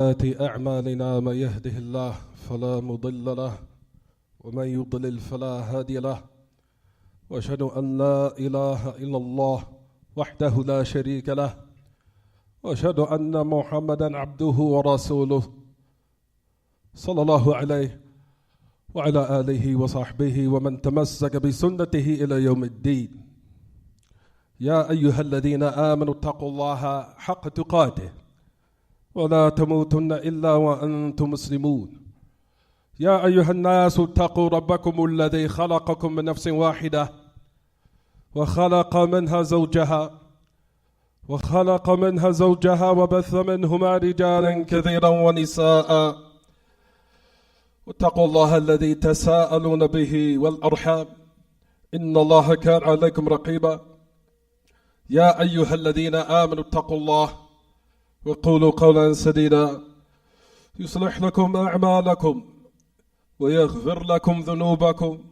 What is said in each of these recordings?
أعمالنا من يهده الله فلا مضل له ومن يضلل فلا هادي له وأشهد أن لا إله إلا الله وحده لا شريك له وأشهد أن محمدا عبده ورسوله صلى الله عليه وعلى آله وصحبه ومن تمسك بسنته إلى يوم الدين. يا أيها الذين آمنوا اتقوا الله حق تقاته ولا تموتن إلا وأنتم مسلمون. يا أيها الناس اتقوا ربكم الذي خلقكم من نفس واحدة وخلق منها زوجها وبث منهما رجالا كثيرا ونساء واتقوا الله الذي تساءلون به والأرحام إن الله كان عليكم رقيبا. يا أيها الذين آمنوا اتقوا الله وقولوا قولا سديدا يصلح لكم أعمالكم ويغفر لكم ذنوبكم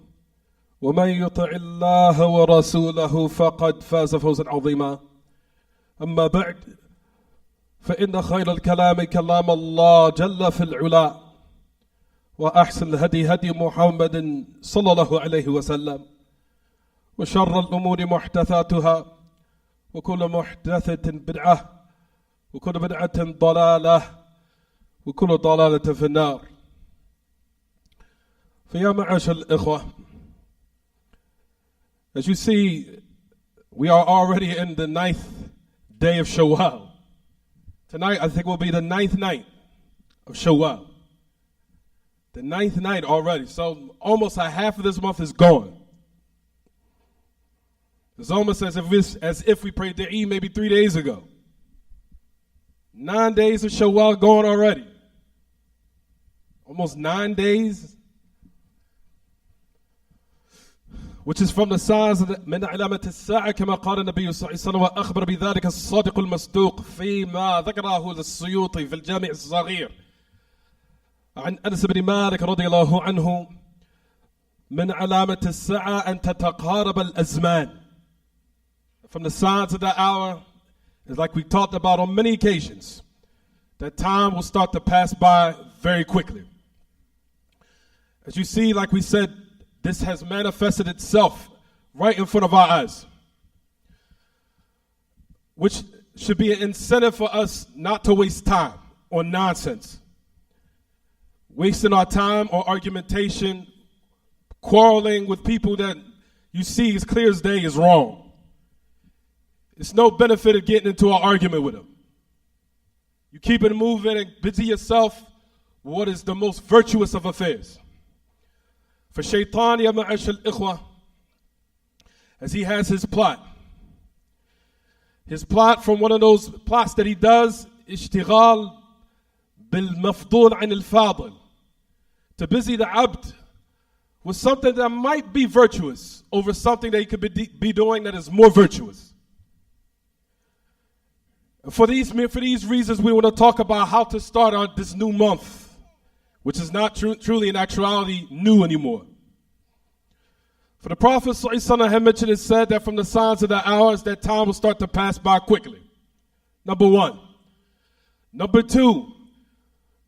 ومن يطع الله ورسوله فقد فاز فوزا عظيما. أما بعد فإن خير الكلام كلام الله جل في العلا وأحسن الهدي هدي محمد صلى الله عليه وسلم وشر الأمور محدثاتها وكل محدثة بدعة وكل بدعة ضلالة وكل ضلالة في النار. فيا معاشر الإخوة, as you see, we are already in the 9th day of Shawwal. Tonight I think will be the 9th night of Shawwal. The 9th night already. So almost a half of this month is gone. It's almost as if we prayed the Eid maybe 3 days ago. 9 days of Shawwal gone already. Almost 9 days. Which is from the signs of من علامة الساعة كما قال النبي صلى الله عليه وسلم وأخبر بذلك الصادق المصدوق فيما ذكره السيوطي في الجامع الصغير عن أنس بن مالك رضي الله عنه من علامة الساعة أن تتقارب الأزمان. From the signs of the hour, it's like we talked about on many occasions, that time will start to pass by very quickly. As you see, like we said, this has manifested itself right in front of our eyes, which should be an incentive for us not to waste time on nonsense. Wasting our time on argumentation, quarreling with people that you see as clear as day is wrong. It's no benefit of getting into an argument with them. You keep it moving and busy yourself with what is the most virtuous of affairs. For Shaitan, ya ma'ashal ikhwa, as he has his plot from one of those plots that he does, ishtighal bil mafdul an al-fadil, to busy the abd with something that might be virtuous over something that he could be doing that is more virtuous. For these reasons, we want to talk about how to start on this new month, which is not truly in actuality new anymore. For the Prophet ﷺ had mentioned and said that from the signs of the hours, that time will start to pass by quickly. Number one. Number two,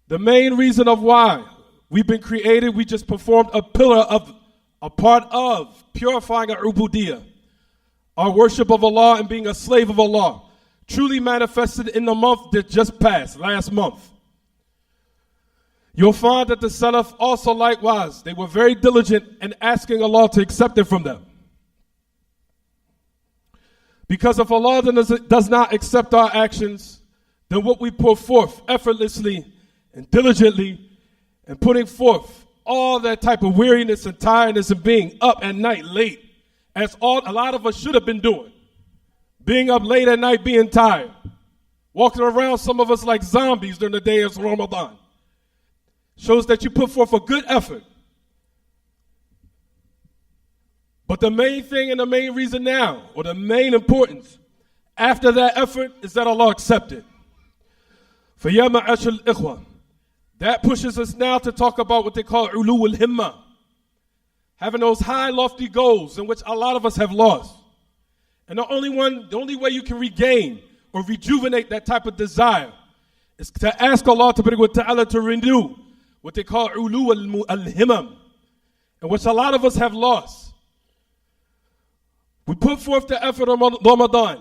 the main reason of why we've been created, we just performed a part of purifying our ubudiyah, our worship of Allah and being a slave of Allah, truly manifested in the month that just passed, last month. You'll find that the Salaf also likewise, they were very diligent in asking Allah to accept it from them. Because if Allah does not accept our actions, then what we put forth effortlessly and diligently and putting forth all that type of weariness and tiredness and being up at night late, as a lot of us should have been doing. Being up late at night, being tired. Walking around, some of us like zombies during the day of Ramadan. Shows that you put forth a good effort. But the main thing and the main reason now, or the main importance, after that effort, is that Allah accepted. For ya ma'ashal ikhwa, that pushes us now to talk about what they call ulu al-himma. Having those high, lofty goals in which a lot of us have lost. And the only way you can regain or rejuvenate that type of desire is to ask Allah Ta'ala to renew what they call ulu al-himam, and which a lot of us have lost. We put forth the effort of Ramadan.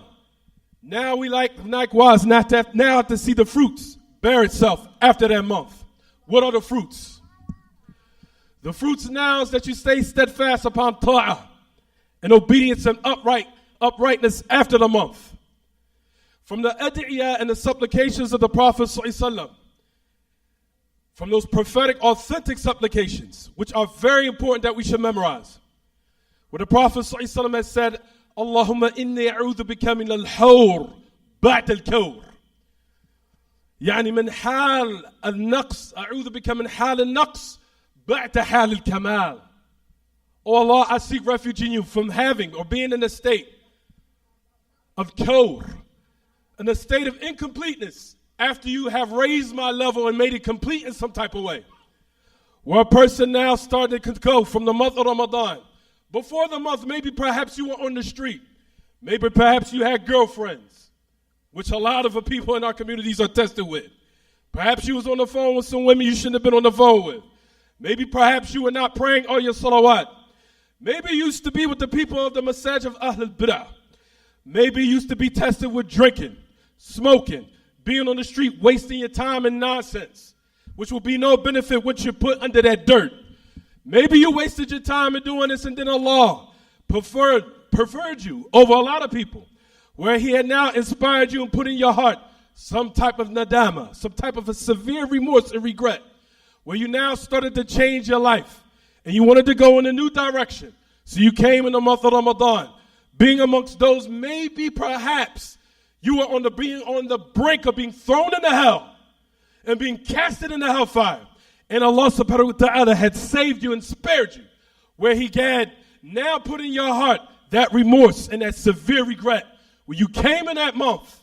Now we likewise now have to see the fruits bear itself after that month. What are the fruits? The fruits now is that you stay steadfast upon ta'ah and obedience and uprightness after the month. From the ad'iyah and the supplications of the Prophet ﷺ, from those prophetic, authentic supplications, which are very important that we should memorize. Where the Prophet ﷺ has said, Allahumma inni a'udhu bika min al-hawr ba'd al-kawr. يعني من حال النقص أعوذ بك من حال النقص بعد حال الكمال. Oh Allah, I seek refuge in you from having or being in a state of kawr, in a state of incompleteness after you have raised my level and made it complete in some type of way. Where a person now started to go from the month of Ramadan. Before the month, maybe perhaps you were on the street. Maybe perhaps you had girlfriends, which a lot of the people in our communities are tested with. Perhaps you was on the phone with some women you shouldn't have been on the phone with. Maybe perhaps you were not praying all your salawat. Maybe you used to be with the people of the masjid of Ahl al-Bid'ah. Maybe you used to be tested with drinking, smoking, being on the street, wasting your time in nonsense, which will be no benefit once you're put under that dirt. Maybe you wasted your time in doing this and then Allah preferred you over a lot of people, where He had now inspired you and put in your heart some type of nadama, some type of a severe remorse and regret, where you now started to change your life and you wanted to go in a new direction. So you came in the month of Ramadan, being amongst those maybe perhaps you were being on the brink of being thrown into hell and being casted into hellfire. And Allah subhanahu wa ta'ala had saved you and spared you, where He had now put in your heart that remorse and that severe regret. When you came in that month,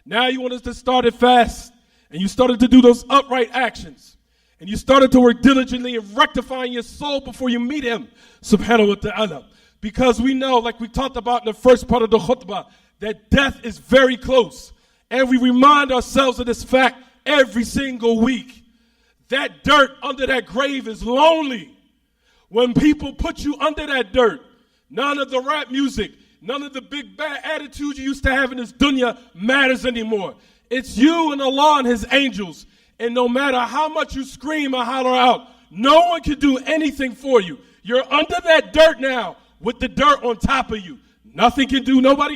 now you wanted to start it fast, and you started to do those upright actions, and you started to work diligently in rectifying your soul before you meet Him, subhanahu wa ta'ala. Because we know, like we talked about in the first part of the khutbah, that death is very close. And we remind ourselves of this fact every single week. That dirt under that grave is lonely. When people put you under that dirt, none of the rap music, none of the big bad attitudes you used to have in this dunya matters anymore. It's you and Allah and His angels. And no matter how much you scream or holler out, no one can do anything for you. You're under that dirt now with the dirt on top of you. Nobody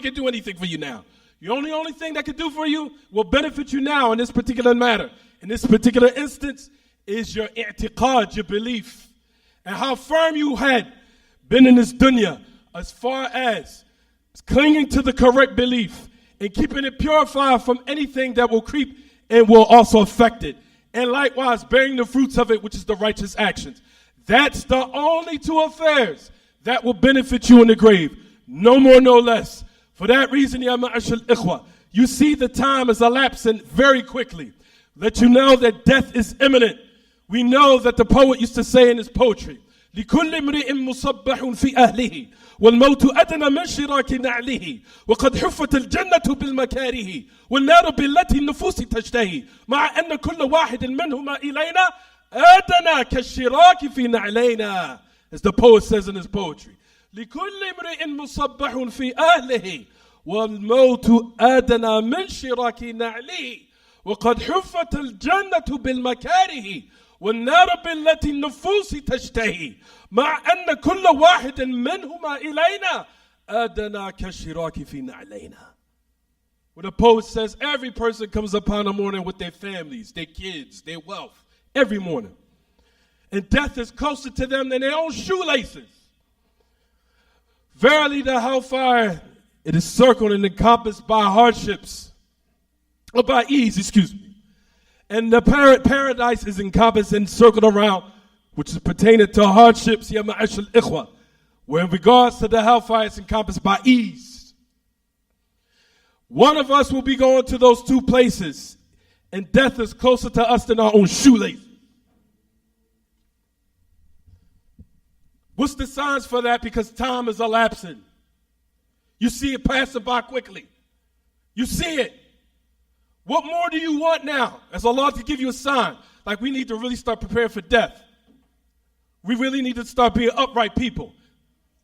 can do anything for you now. The only thing that can do for you will benefit you now in this particular matter. In this particular instance is your i'tiqad, your belief. And how firm you had been in this dunya as far as clinging to the correct belief and keeping it purified from anything that will creep and will also affect it. And likewise, bearing the fruits of it, which is the righteous actions. That's the only two affairs that will benefit you in the grave. No more, no less. For that reason, ya ma'ashal ikhwa, you see the time is elapsing very quickly. Let you know that death is imminent. We know that the poet used to say in his poetry, لِكُلِّ امْرِئٍ مُصَبَّحٌ فِي أَهْلِهِ وَالْمَوْتُ أَدْنَى مِنْ شِرَاكِ نَعْلِهِ وَقَدْ حُفَّتِ الْجَنَّةُ بِالْمَكَارِهِ وَالنَّارُ بِالَّتِي النُّفُوسِ تَشْتَهِي مَعَ أَنَّ كُلَّ وَاحِدٍ مِنْهُمَا إِلَيْنَا أَدْنَى كَالشِّرَاكِ فِي نَعْلَيْنَا. As the poet says in his poetry, لِكُلِّ امْرِئٍ مُصَبَّحٌ فِي أَهْلِهِ وَالْمَوْتُ أَدْنَى مِنْ شِرَاكِ نَعْلِهِ وَقَدْ حُفَّتِ الْجَنَّةُ بِالْمَكَارِهِ والنار بالتي النفوس تشتهي مع أن كل واحد منهما إلينا أدنى كالشراك في نعلينا. Where the poet says every person comes upon a morning with their families, their kids, their wealth, every morning. And death is closer to them than their own shoelaces. Verily the hellfire, it is circled and encompassed by hardships, or by ease, excuse me. And the paradise is encompassed and circled around, which is pertaining to hardships, ya ma'ashal ikhwa. Where in regards to the hellfire, it's encompassed by ease. One of us will be going to those two places, and death is closer to us than our own shoelaces. What's the signs for that? Because time is elapsing. You see it passing by quickly. You see it. What more do you want now? As Allah to give you a sign, like we need to really start preparing for death. We really need to start being upright people.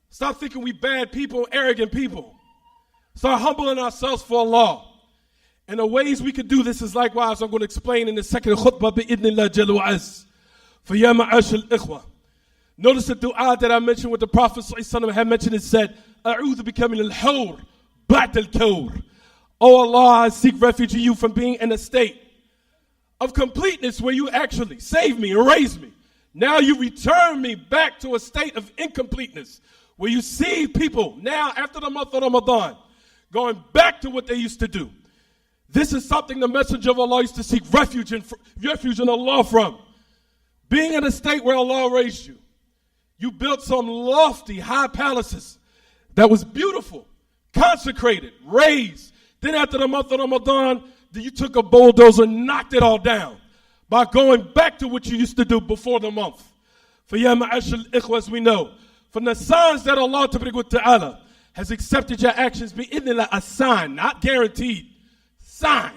Stop thinking we bad people, arrogant people. Start humbling ourselves for Allah. And the ways we could do this is likewise I'm going to explain in the second khutbah bi'idhnillah jalla wa az. For ya ma'ash al-ikhwa. Notice the dua that I mentioned with the Prophet ﷺ had mentioned. It said, A'udhu bika min al-hawr ba'd al-kawr. Oh Allah, I seek refuge in you from being in a state of completeness where you actually saved me and raised me. Now you return me back to a state of incompleteness where you see people now after the month of Ramadan going back to what they used to do. This is something the Messenger of Allah used to seek refuge in Allah from. Being in a state where Allah raised you. You built some lofty, high palaces that was beautiful, consecrated, raised. Then after the month of Ramadan, you took a bulldozer and knocked it all down by going back to what you used to do before the month. For ya ma'ash al-ikhwa, as we know, from the signs that Allah Ta'ala has accepted your actions, bi'idhnillah, a sign, not guaranteed. Sign.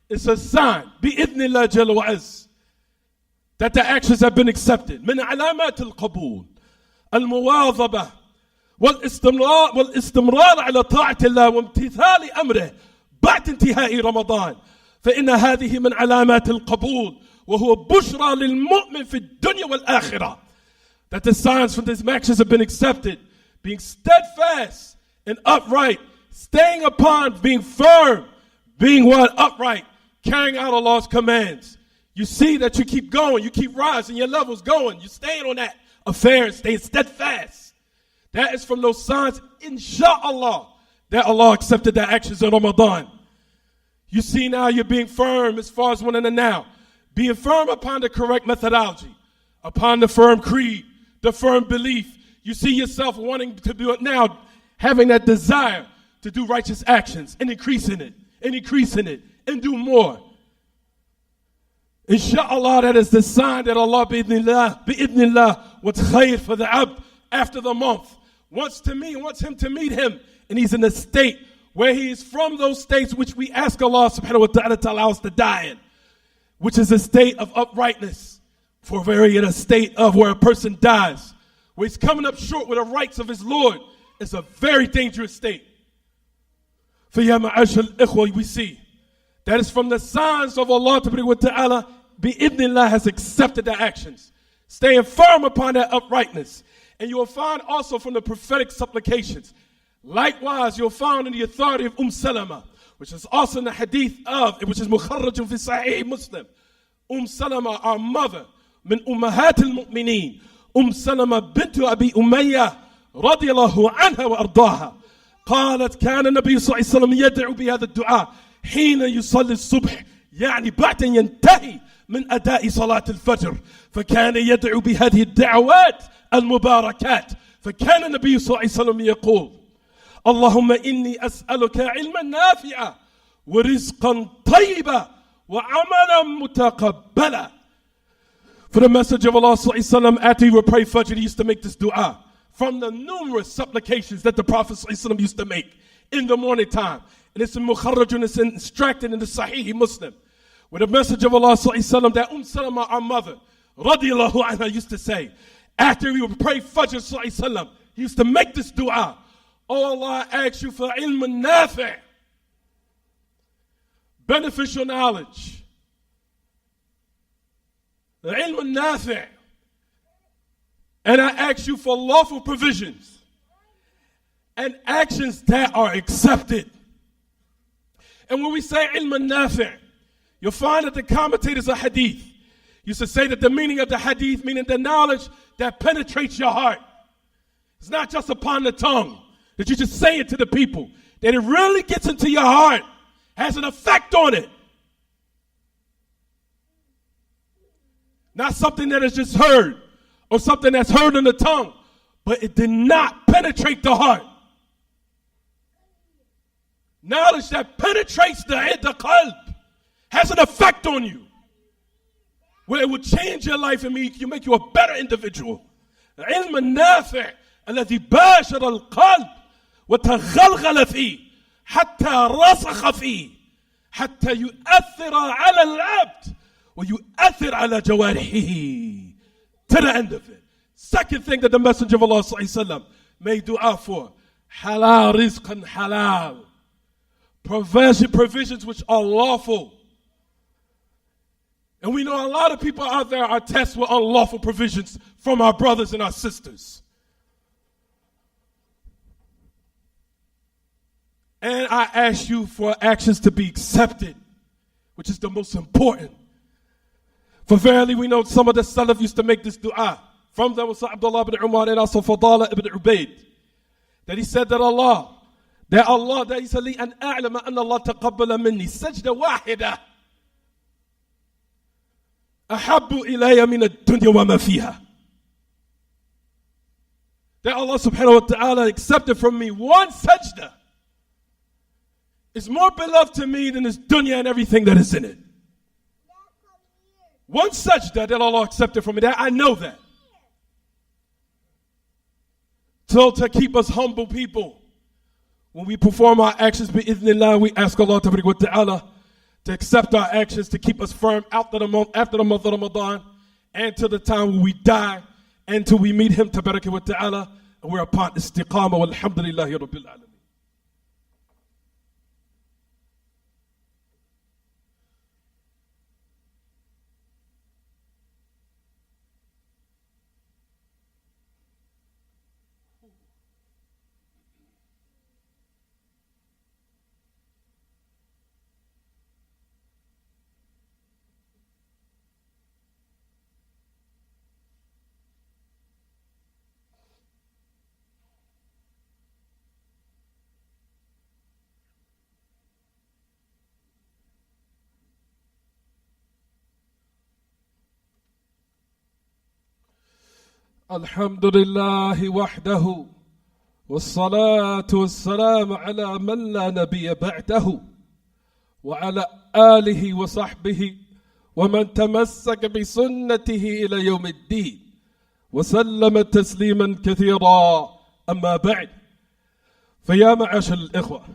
It's a sign. Bi'idhnillah jalla wa az. That the actions have been accepted. من علامات القبول المواظبة والاستمرار على طاعة الله وامتثال أمره بعد انتهاء رمضان فإن هذه من علامات القبول وهو بشرى للمؤمن في الدنيا والآخرة. That the signs from these actions have been accepted. Being steadfast and upright. Staying upon, being firm. Being what? Upright. Carrying out Allah's commands. You see that you keep going. You keep rising. Your level's going. You're staying on that affair and staying steadfast. That is from those signs, insha'Allah, that Allah accepted their actions in Ramadan. You see now you're being firm as far as one in the now. Being firm upon the correct methodology. Upon the firm creed. The firm belief. You see yourself wanting to do it now. Having that desire to do righteous actions and increasing it. And increasing it. And do more. Insha'Allah, that is the sign that Allah bi'idhnillah, what's khayr for the abd after the month. Wants him to meet him. And he's in a state where he is from those states which we ask Allah subhanahu wa ta'ala to allow us to die in. Which is a state of uprightness. For in a state of where a person dies. Where he's coming up short with the rights of his Lord. It's a very dangerous state. For ya ma'ash al-ikhwa, we see. That is from the signs of Allah Ta'ala, bi'idhnillah has accepted their actions. Staying firm upon that uprightness. And you will find also from the prophetic supplications. Likewise, you'll find in the authority of Salama, which is also in the hadith of, which is mukharrajun fi Sahih Muslim. Salama, our mother, min ummahat al-mu'mineen. Salama bintu Abi Umayyah, radiyallahu anha wa ardaha. قالت كان النبي صلى الله عليه وسلم يدعو بهذا الدعاء حين يصلي الصبح يعني بعد أن ينتهي من أداء صلاة الفجر فكان يدعو بهذه الدعوات المباركات فكان النبي صلى الله عليه وسلم يقول اللهم إني أسألك علما نافعا ورزقا طيبا وعملا متقبلا. For the message of Allah صلى الله عليه وسلم, after he would pray Fajr, he used to make this dua. From the numerous supplications that the Prophet ﷺ used to make in the morning time. And it's in Mukharrajun, it's extracted in the Sahih Muslim. Where the message of Allah ﷺ, that Salama, our mother, radiyallahu anha, used to say, after we would pray Fajr ﷺ, he used to make this dua. Oh Allah, I ask you for ilm nafi', beneficial knowledge. Ilm nafi'. And I ask you for lawful provisions and actions that are accepted. And when we say ilm nafi', you'll find that the commentators of Hadith used to say that the meaning of the Hadith, meaning the knowledge that penetrates your heart. It's not just upon the tongue, that you just say it to the people, that it really gets into your heart, has an effect on it. Not something that is just heard. Or something that's heard on the tongue, but it did not penetrate the heart. Knowledge that penetrates the qalb has an effect on you, where it will change your life and make you a better individual. العلم النافع الذي باشر القلب وتغلغل فيه حتى رسخ فيه حتى يؤثر على العبد ويؤثر على جوارحه. To the end of it. Second thing that the Messenger of Allah ﷺ made dua for. Halal rizqan halal. Provisions which are lawful. And we know a lot of people out there are tested with unlawful provisions from our brothers and our sisters. And I ask you for actions to be accepted, which is the most important. For verily we know some of the Salaf used to make this dua. From them was Abdullah ibn Umar and also Fadala ibn Ubaid. That he said that that he said, لي أن أعلم أن الله تقبل مني سجدة واحدة أحب إلي من الدنيا وما فيها. That Allah subhanahu wa ta'ala accepted from me one sajda is more beloved to me than this dunya and everything that is in it. One sajda that Allah accepted from me, that I know that. So to keep us humble people, when we perform our actions, bi-idhnillah, we ask Allah ta'ala to accept our actions, to keep us firm after the month of Ramadan, and to the time when we die, and till we meet Him ta'ala, and we're upon istiqamah, walhamdulillahi rabbil alamin. الحمد لله وحده والصلاة والسلام على من لا نبي بعده وعلى آله وصحبه ومن تمسك بسنته إلى يوم الدين وسلم تسليما كثيرا. أما بعد فيا معاشر الإخوة,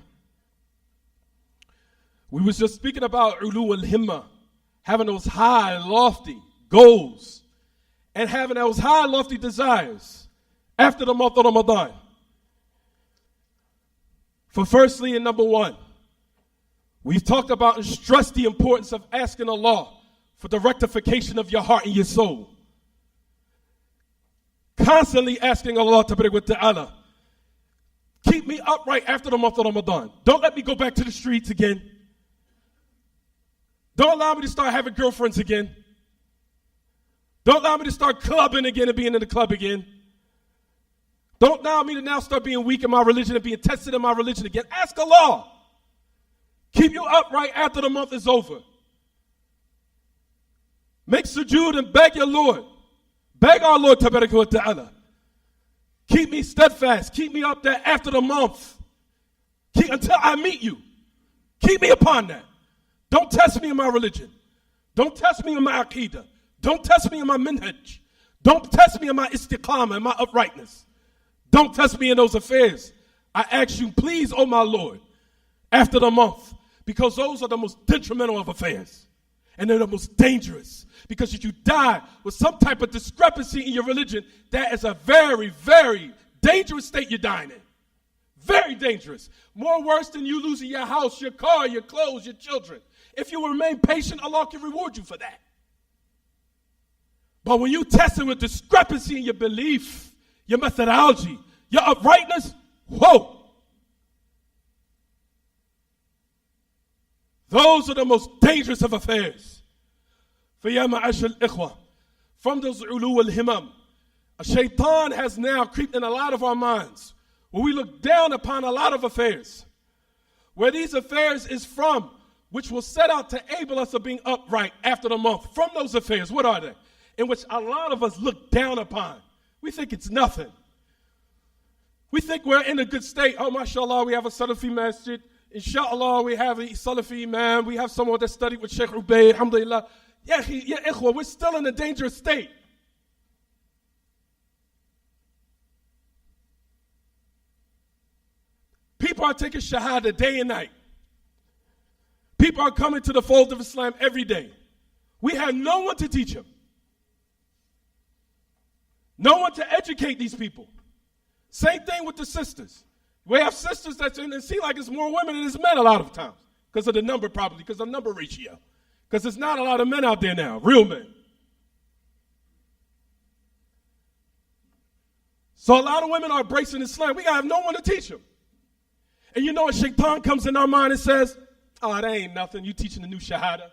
we was just speaking about ulu al-himma, having those high lofty goals and having those high lofty desires after the month of Ramadan. For firstly and number one, we've talked about and stressed the importance of asking Allah for the rectification of your heart and your soul. Constantly asking Allah ta'ala, keep me upright after the month of Ramadan. Don't let me go back to the streets again. Don't allow me to start having girlfriends again. Don't allow me to start clubbing again and being in the club again. Don't allow me to now start being weak in my religion and being tested in my religion again. Ask Allah. Keep you upright after the month is over. Make sujood and beg your Lord. Beg our Lord ta'ala. Keep me steadfast. Keep me up there after the month. Until I meet you. Keep me upon that. Don't test me in my religion. Don't test me in my aqidah. Don't test me in my minhaj. Don't test me in my istiqamah and my uprightness. Don't test me in those affairs. I ask you, please, oh my Lord, after the month, because those are the most detrimental of affairs. And they're the most dangerous. Because if you die with some type of discrepancy in your religion, that is a very, very dangerous state you're dying in. Very dangerous. More worse than you losing your house, your car, your clothes, your children. If you remain patient, Allah can reward you for that. But when you test it with discrepancy in your belief, your methodology, your uprightness, whoa. Those are the most dangerous of affairs. فَيَا مَعَشَ الْإِخْوَةِ, from those ulu al-himam, a shaitan has now creeped in a lot of our minds, where we look down upon a lot of affairs. Where these affairs is from, which will set out to enable us of being upright after the month. From those affairs, what are they? In which a lot of us look down upon. We think it's nothing. We think we're in a good state. Oh, mashallah, we have a Salafi masjid. Inshallah, we have a Salafi imam. We have someone that studied with Sheikh Ubaid. Alhamdulillah. Ya ikhwa, we're still in a dangerous state. People are taking shahada day and night. People are coming to the fold of Islam every day. We have no one to teach them. No one to educate these people. Same thing with the sisters. We have sisters that seem like it's more women than it's men a lot of times. Because of the number, probably, because of the number ratio. Because there's not a lot of men out there now, real men. So a lot of women are embracing Islam. We have no one to teach them. And you know what, shaitan comes in our mind and says, oh, that ain't nothing. You teaching the new shahada.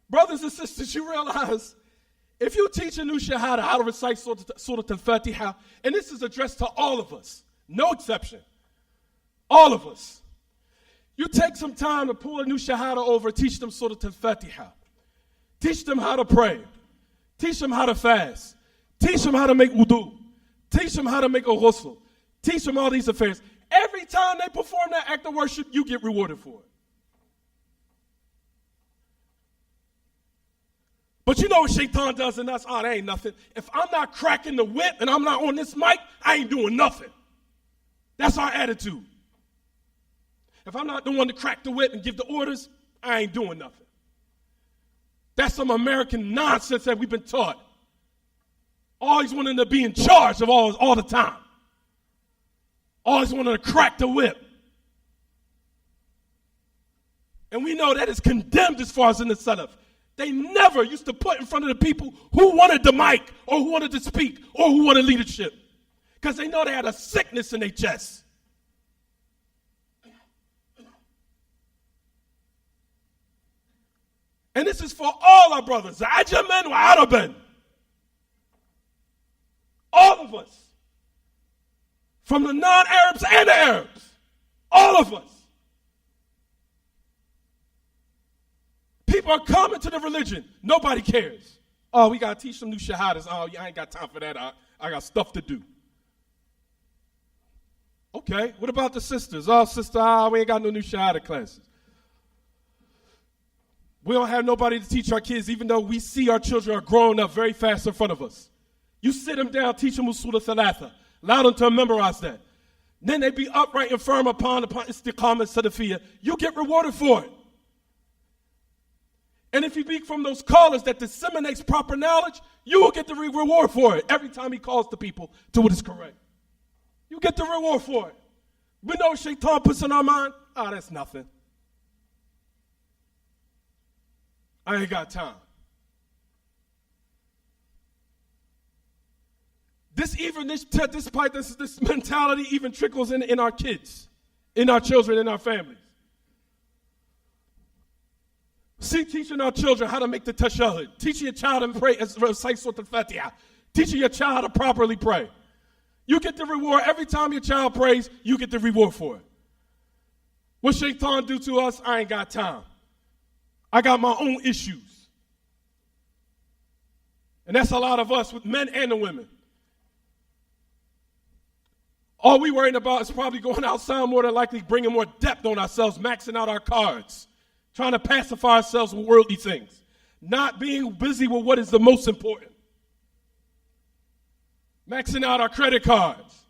Brothers and sisters, you realize if you teach a new shahada how to recite Surah Al-Fatiha, and this is addressed to all of us, no exception, all of us. You take some time to pull a new shahada over, teach them Surah Al-Fatiha. Teach them how to pray. Teach them how to fast. Teach them how to make wudu. Teach them how to make a ghusl. Teach them all these affairs. Every time they perform that act of worship, you get rewarded for it. But you know what shaitan does in us? Oh, that ain't nothing. If I'm not cracking the whip and I'm not on this mic, I ain't doing nothing. That's our attitude. If I'm not the one to crack the whip and give the orders, I ain't doing nothing. That's some American nonsense that we've been taught. Always wanting to be in charge of all the time. Always wanting to crack the whip. And we know that is condemned as far as in the Salaf. They never used to put in front of the people who wanted the mic or who wanted to speak or who wanted leadership. Because they know they had a sickness in their chest. And this is for all our brothers. Ajaman wa Araban. All of us. From the non-Arabs and the Arabs. All of us. People are coming to the religion. Nobody cares. Oh, we got to teach them new shahadas. Oh, yeah, I ain't got time for that. I got stuff to do. Okay, what about the sisters? Oh, sister, we ain't got no new shahada classes. We don't have nobody to teach our kids, even though we see our children are growing up very fast in front of us. You sit them down, teach them usul thalatha. Allow them to memorize that. Then they be upright and firm upon istiqamah salafiyah. You get rewarded for it. And if you be from those callers that disseminates proper knowledge, you will get the reward for it every time he calls the people to what is correct. You get the reward for it. We know shaitan puts in our mind, that's nothing. I ain't got time. This mentality even trickles in our kids, in our children, in our families. See, teaching our children how to make the tashahhud. Teaching your child to pray as recite Surah Al-Fatiha. Teaching your child how to properly pray. You get the reward. Every time your child prays, you get the reward for it. What shaitan do to us? I ain't got time. I got my own issues. And that's a lot of us, with men and the women. All we worrying about is probably going outside, more than likely bringing more depth on ourselves, maxing out our cards, trying to pacify ourselves with worldly things, not being busy with what is the most important. Maxing out our credit cards.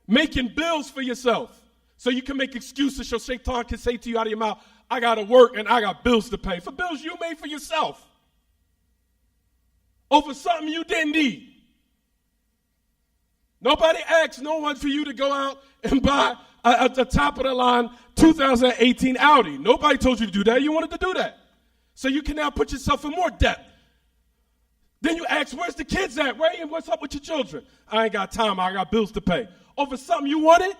Making bills for yourself so you can make excuses so shaitan can say to you out of your mouth, I got to work and I got bills to pay. For bills you made for yourself. Over something you didn't need. Nobody asked no one for you to go out and buy at the top of the line 2018 Audi. Nobody told you to do that. You wanted to do that. So you can now put yourself in more debt. Then you ask, where's the kids at? What's up with your children? I ain't got time. I got bills to pay. Over something you wanted?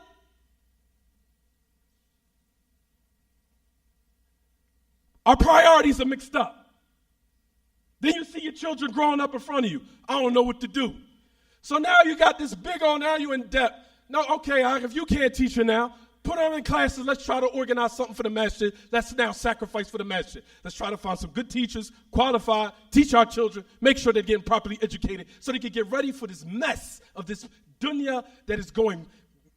Our priorities are mixed up. Then you see your children growing up in front of you. I don't know what to do. So now you got this big old, now you're in debt. No, okay, if you can't teach her now, put her in classes. Let's try to organize something for the masjid. Let's now sacrifice for the masjid. Let's try to find some good teachers, qualify, teach our children, make sure they're getting properly educated so they can get ready for this mess of this dunya that is going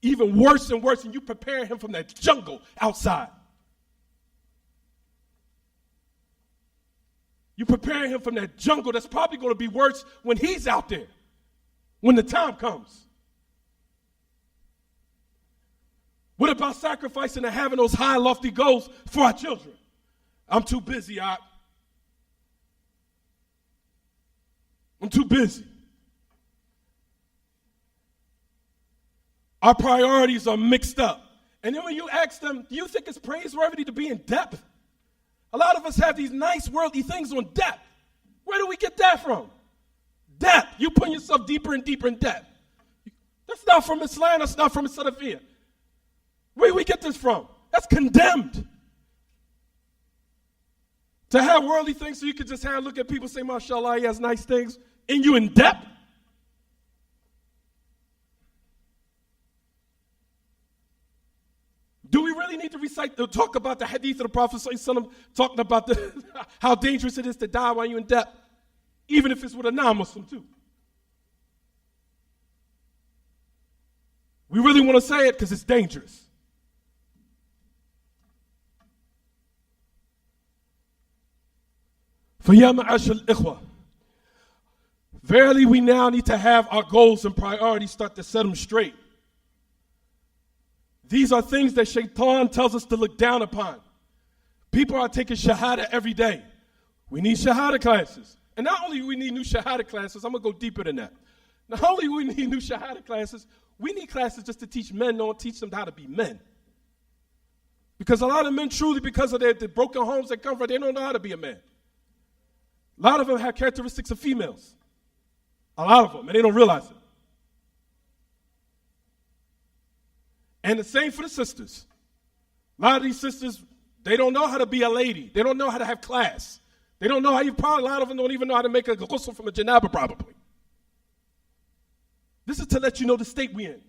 even worse and worse, and you prepare him from that jungle outside. You prepare him from that jungle that's probably going to be worse when he's out there, when the time comes. What about sacrificing and having those high, lofty goals for our children? I'm too busy, I'm too busy. Our priorities are mixed up. And then when you ask them, do you think it's praiseworthy to be in debt? A lot of us have these nice worldly things on debt. Where do we get that from? Debt. You put yourself deeper and deeper in debt. That's not from Islam. That's not from Salafiyah. Where do we get this from? That's condemned. To have worldly things so you can just have look at people say, mashallah, he has nice things, and you in debt? Do we really need to talk about the hadith of the Prophet ﷺ, talking about how dangerous it is to die while you're in debt, even if it's with a non-Muslim too? We really want to say it because it's dangerous. فَيَا مَعَاشَ الْإِخْوَةِ Verily we now need to have our goals and priorities, start to set them straight. These are things that Shaitan tells us to look down upon. People are taking Shahada every day. We need Shahada classes. And not only do we need new Shahada classes, I'm going to go deeper than that. Not only do we need new Shahada classes, we need classes just to teach men, don't teach them how to be men. Because a lot of men truly, because of the broken homes they come from, they don't know how to be a man. A lot of them have characteristics of females. A lot of them, and they don't realize it. And the same for the sisters. A lot of these sisters, they don't know how to be a lady. They don't know how to have class. They don't know how a lot of them don't even know how to make a ghusl from a janaba probably. This is to let you know the state we're in.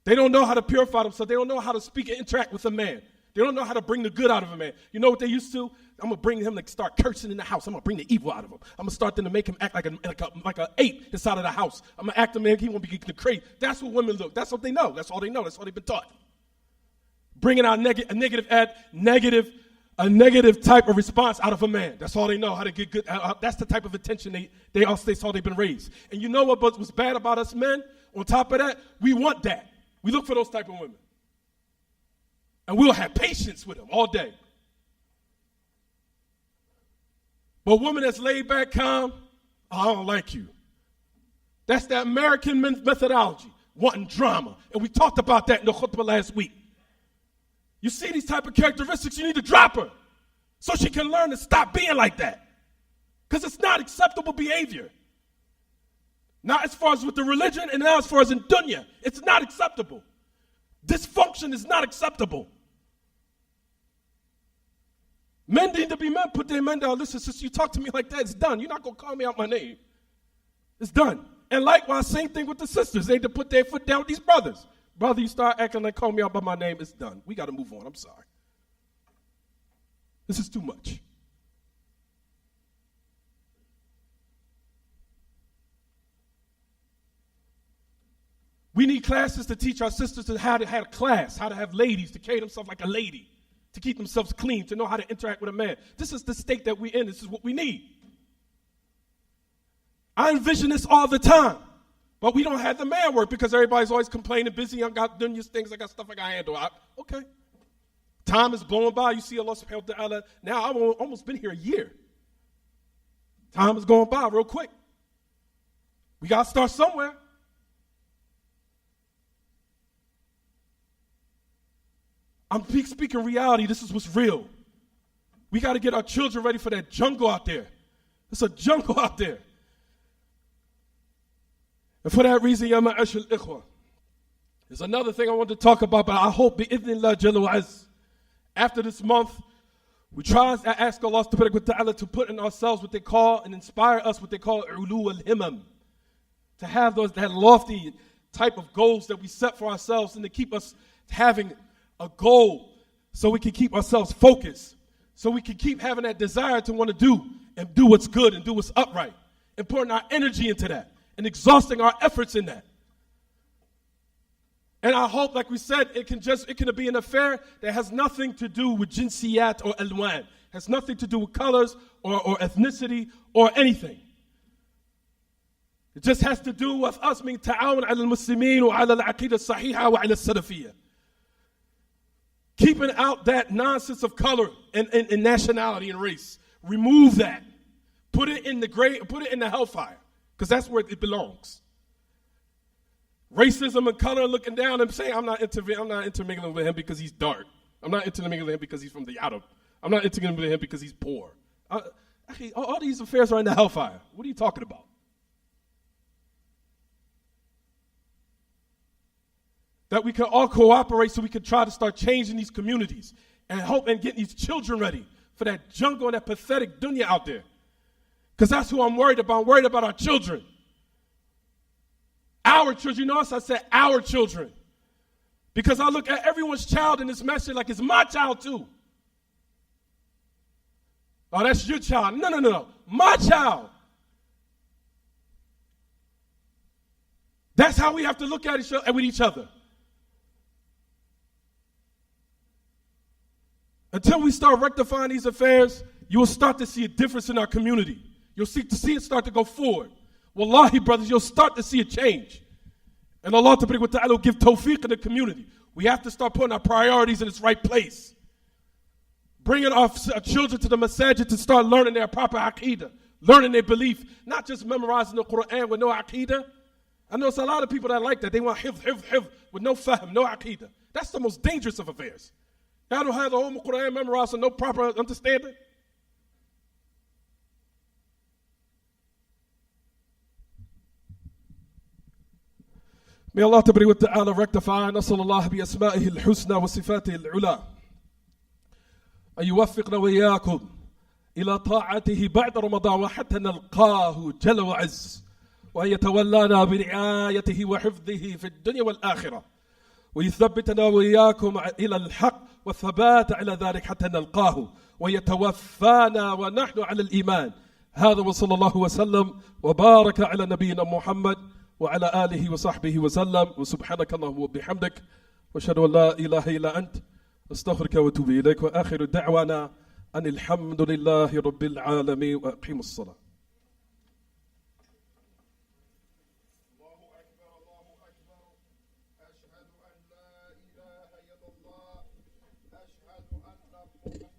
They don't know how to purify themselves. They don't know how to speak and interact with a man. They don't know how to bring the good out of a man. You know what they used to? I'm going to bring him to start cursing in the house. I'm going to bring the evil out of him. I'm going to start them to make him act like an ape inside of the house. I'm going to act him like he won't be crazy. That's what women look. That's what they know. That's all they know. That's all they've been taught. Bringing out a negative type of response out of a man. That's all they know, how to get good. That's the type of attention they saw they've been raised. And you know what was bad about us men? On top of that, we want that. We look for those type of women. And we'll have patience with them all day. But a woman that's laid back, calm, I don't like you. That's the American methodology, wanting drama. And we talked about that in the khutbah last week. You see these type of characteristics, you need to drop her so she can learn to stop being like that. Because it's not acceptable behavior. Not as far as with the religion and not as far as in dunya. It's not acceptable. Dysfunction is not acceptable. Men need to be men. Put their men down. Listen, since you talk to me like that, it's done. You're not going to call me out my name. It's done. And likewise, same thing with the sisters. They need to put their foot down with these brothers. Brother, you start acting like call me out by my name, it's done. We got to move on. I'm sorry. This is too much. We need classes to teach our sisters how to have class, how to have ladies, to carry themselves like a lady, to keep themselves clean, to know how to interact with a man. This is the state that we're in. This is what we need. I envision this all the time. But we don't have the man work because everybody's always complaining, busy, I got doing these things, I got stuff I got to handle. Okay. Time is blowing by. You see Allah subhanahu wa ta'ala. Now I've almost been here a year. Time is going by real quick. We got to start somewhere. I'm speaking reality. This is what's real. We got to get our children ready for that jungle out there. It's a jungle out there. And for that reason, ya ma'ashal ikhwa, there's another thing I want to talk about, but I hope bi'idhnillah jalla wa az, after this month, I ask Allah subhanahu wa ta'ala to put in ourselves what they call and inspire us what they call ulu al-himam, to have that lofty type of goals that we set for ourselves and to keep us having a goal so we can keep ourselves focused, so we can keep having that desire to want to do what's good and do what's upright, and putting our energy into that. And exhausting our efforts in that. And I hope, like we said, it can be an affair that has nothing to do with jinsiyat or alwan. Has nothing to do with colors or ethnicity or anything. It just has to do with us being ta'awun ala al-muslimin wa ala al-aqidah sahiha wa ala al-salafiyya. Keeping out that nonsense of color and nationality and race. Remove that. Put it in the hellfire, because that's where it belongs. Racism and color, looking down and saying, I'm not intermingling with him because he's dark. I'm not intermingling with him because he's from the Arab. I'm not intermingling with him because he's poor. All these affairs are in the hellfire. What are you talking about? That we can all cooperate so we can try to start changing these communities and help and get these children ready for that jungle and that pathetic dunya out there. Because that's who I'm worried about. I'm worried about our children. Our children. You notice I said our children. Because I look at everyone's child in this message like it's my child too. Oh, that's your child. No. My child. That's how we have to look at with each other. Until we start rectifying these affairs, you will start to see a difference in our community. You'll see it start to go forward. Wallahi, brothers, you'll start to see a change. And Allah Ta'ala will give tawfiq in the community. We have to start putting our priorities in its right place. Bringing our children to the masjid to start learning their proper aqidah, learning their belief, not just memorizing the Quran with no aqidah. I know it's a lot of people that like that. They want hifz with no fahm, no aqidah. That's the most dangerous of affairs. Y'all don't have the whole Quran memorized and no proper understanding. May Allah Ta'ala rectify. نسأل الله بأسمائه الحسنى وصفاته العلى أن يوفقنا وإياكم إلى طاعته بعد رمضان وحتى نلقاه جل وعز وأن يتولانا برعايته وحفظه في الدنيا والآخرة ويثبتنا وإياكم إلى الحق والثبات على ذلك حتى نلقاه ويتوفانا ونحن على الإيمان. هذا وصلى الله وسلم وبارك على نبينا محمد وعلى آله وصحبه وسلم وسبحانك اللهم وبحمدك وأشهد أن لا إله إلا أنت أستغفرك وأتوب إليك وآخر دعوانا أن الحمد لله رب العالمين وأقيموا الصلاة. أشهد أن لا إله إلا الله أشهد أن محمدا